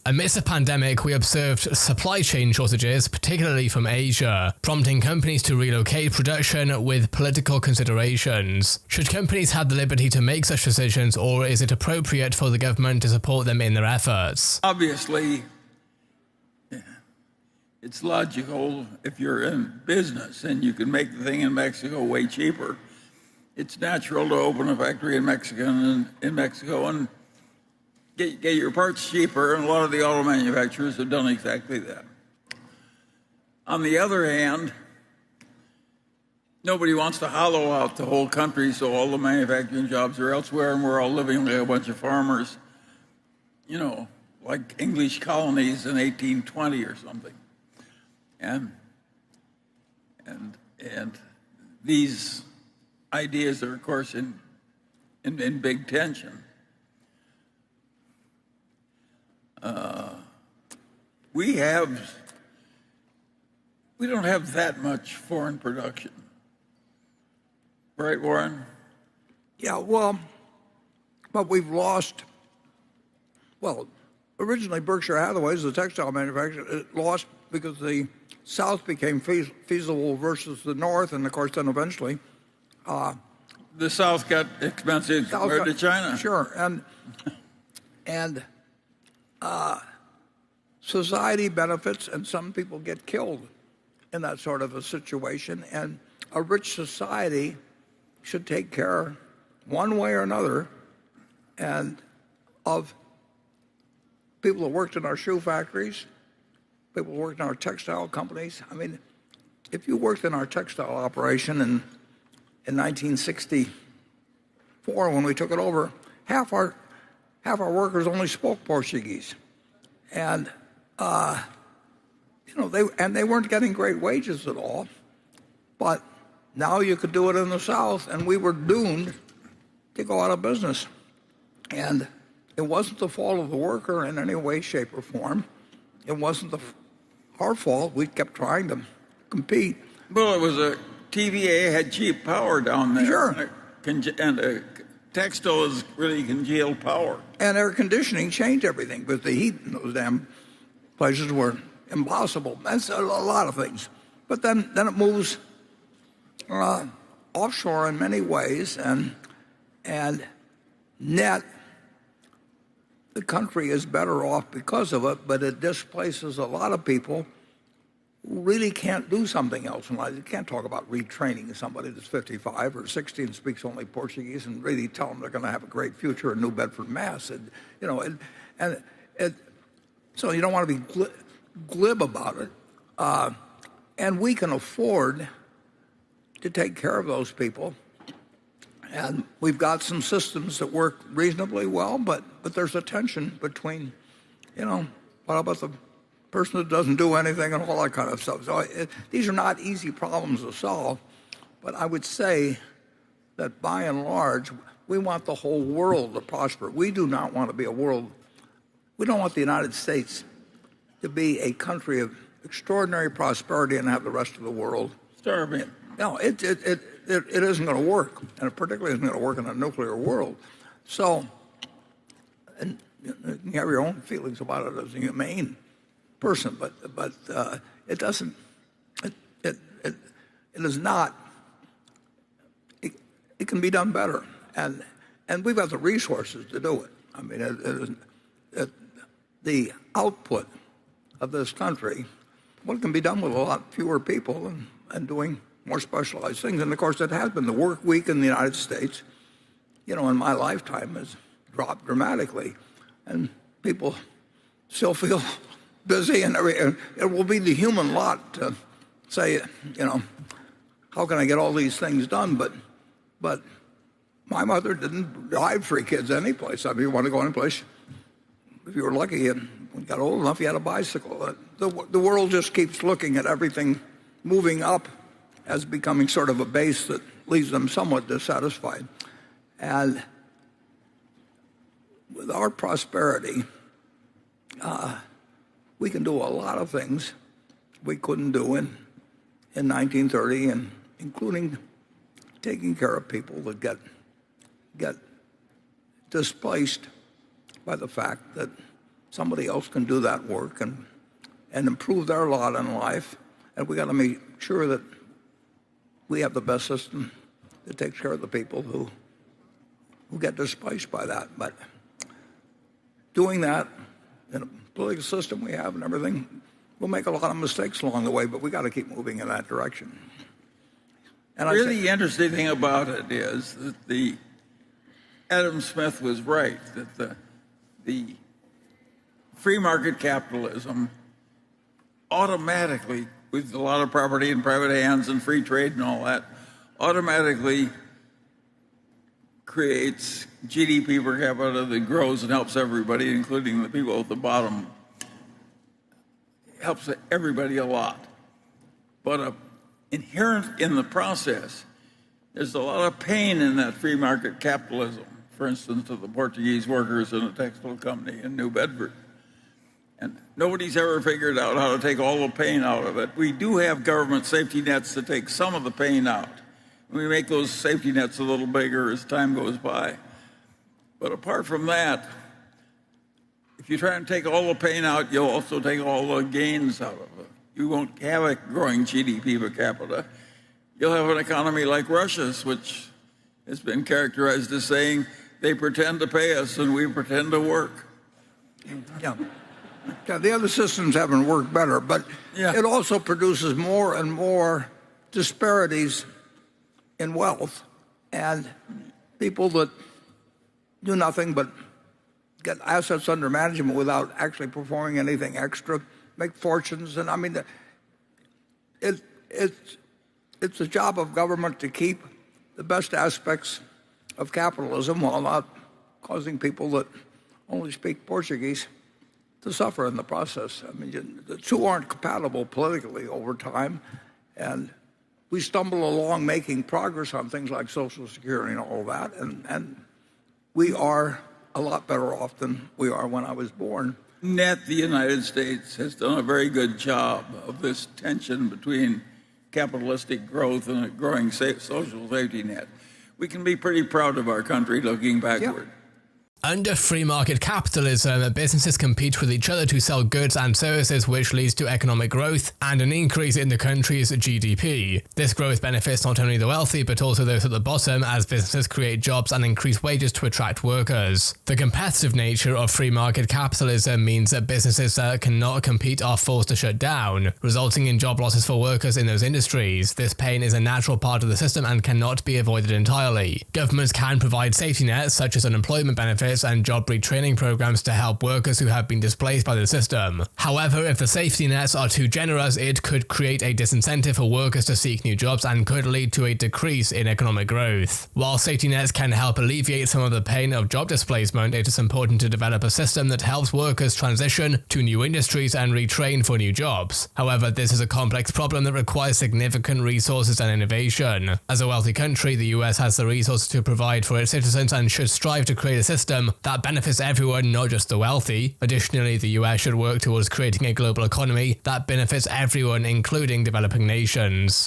Amidst the pandemic, we observed supply chain shortages, particularly from Asia, prompting companies to relocate production with political considerations. Should companies have the liberty to make such decisions, or is it appropriate for the government to support them in their efforts? Obviously, it's logical if you're in business and you can make the thing in Mexico way cheaper. It's natural to open a factory in Mexico and get your parts cheaper, and a lot of the auto manufacturers have done exactly that. On the other hand, nobody wants to hollow out the whole country so all the manufacturing jobs are elsewhere and we're all living like a bunch of farmers, like English colonies in 1820 or something. And these ideas are, of course, in big tension. We don't have that much foreign production. Right, Warren? Yeah, well, but we've lost, originally Berkshire Hathaway, the textile manufacturer, it lost because the South became feasible versus the North, and of course then eventually the South got expensive compared to China. Sure, and society benefits, and some people get killed in that sort of a situation. And a rich society should take care, one way or another, and of people that worked in our shoe factories, people who worked in our textile companies. I mean, if you worked in our textile operation in 1964 when we took it over, half our workers only spoke Portuguese, and they weren't getting great wages at all. But now you could do it in the South, and we were doomed to go out of business. And it wasn't the fault of the worker in any way, shape, or form. It wasn't our fault. We kept trying to compete. Well, it was TVA had cheap power down there. Sure. And textile is really congealed power. And air conditioning changed everything, because the heat in those damn places were impossible. That's a lot of things. But then it moves offshore in many ways, and net, the country is better off because of it, but it displaces a lot of people who really can't do something else in life. You can't talk about retraining somebody that's 55 or 60 and speaks only Portuguese and really tell them they're going to have a great future in New Bedford, Mass. So you don't want to be glib about it. And we can afford to take care of those people. And we've got some systems that work reasonably well, but there's a tension between, what about the person that doesn't do anything and all that kind of stuff. So these are not easy problems to solve, but I would say that by and large, we want the whole world to prosper. We do not want to be we don't want the United States to be a country of extraordinary prosperity and have the rest of the world starving. No, it isn't going to work, and it particularly isn't going to work in a nuclear world. So, and you have your own feelings about it as a humane person, but it doesn't. It is not. It can be done better, and we've got the resources to do it. I mean, the output of this country, what can be done with a lot fewer people and doing more specialized things. And of course, it has been. The work week in the United States, in my lifetime, has dropped dramatically, and people still feel busy, and it will be the human lot to say, how can I get all these things done? But my mother didn't drive 3 kids any place. I mean, you want to go any place, if you were lucky and when you got old enough, you had a bicycle. The world just keeps looking at everything moving up as becoming sort of a base that leaves them somewhat dissatisfied. And with our prosperity, we can do a lot of things we couldn't do in 1930, and including taking care of people that get displaced by the fact that somebody else can do that work and improve their lot in life. And we got to make sure that we have the best system that takes care of the people who get displaced by that. But doing that in a political system we have and everything, we'll make a lot of mistakes along the way, but we got to keep moving in that direction. And really interesting thing about it is that Adam Smith was right, that the free market capitalism automatically, with a lot of property in private hands and free trade and all that, automatically creates GDP per capita that grows and helps everybody, including the people at the bottom. Helps everybody a lot. But inherent in the process, there's a lot of pain in that free market capitalism. For instance, to the Portuguese workers in a textile company in New Bedford. And nobody's ever figured out how to take all the pain out of it. We do have government safety nets to take some of the pain out. We make those safety nets a little bigger as time goes by. But apart from that, if you try and take all the pain out, you'll also take all the gains out of it. You won't have a growing GDP per capita. You'll have an economy like Russia's, which has been characterized as saying they pretend to pay us and we pretend to work. Yeah. Yeah, the other systems haven't worked better, but it also produces more and more disparities in wealth, and people that do nothing but get assets under management without actually performing anything extra make fortunes. And I mean, it's the job of government to keep the best aspects of capitalism while not causing people that only speak Portuguese to suffer in the process. I mean, the two aren't compatible politically over time, and we stumble along making progress on things like Social Security and all that, and we are a lot better off than we are when I was born. Net, the United States has done a very good job of this tension between capitalistic growth and a growing social safety net. We can be pretty proud of our country looking backward. Yeah. Under free market capitalism, businesses compete with each other to sell goods and services, which leads to economic growth and an increase in the country's GDP. This growth benefits not only the wealthy, but also those at the bottom, as businesses create jobs and increase wages to attract workers. The competitive nature of free market capitalism means that businesses that cannot compete are forced to shut down, resulting in job losses for workers in those industries. This pain is a natural part of the system and cannot be avoided entirely. Governments can provide safety nets, such as unemployment benefits and job retraining programs to help workers who have been displaced by the system. However, if the safety nets are too generous, it could create a disincentive for workers to seek new jobs and could lead to a decrease in economic growth. While safety nets can help alleviate some of the pain of job displacement, it is important to develop a system that helps workers transition to new industries and retrain for new jobs. However, this is a complex problem that requires significant resources and innovation. As a wealthy country, the US has the resources to provide for its citizens and should strive to create a system that benefits everyone, not just the wealthy. Additionally, the US should work towards creating a global economy that benefits everyone, including developing nations.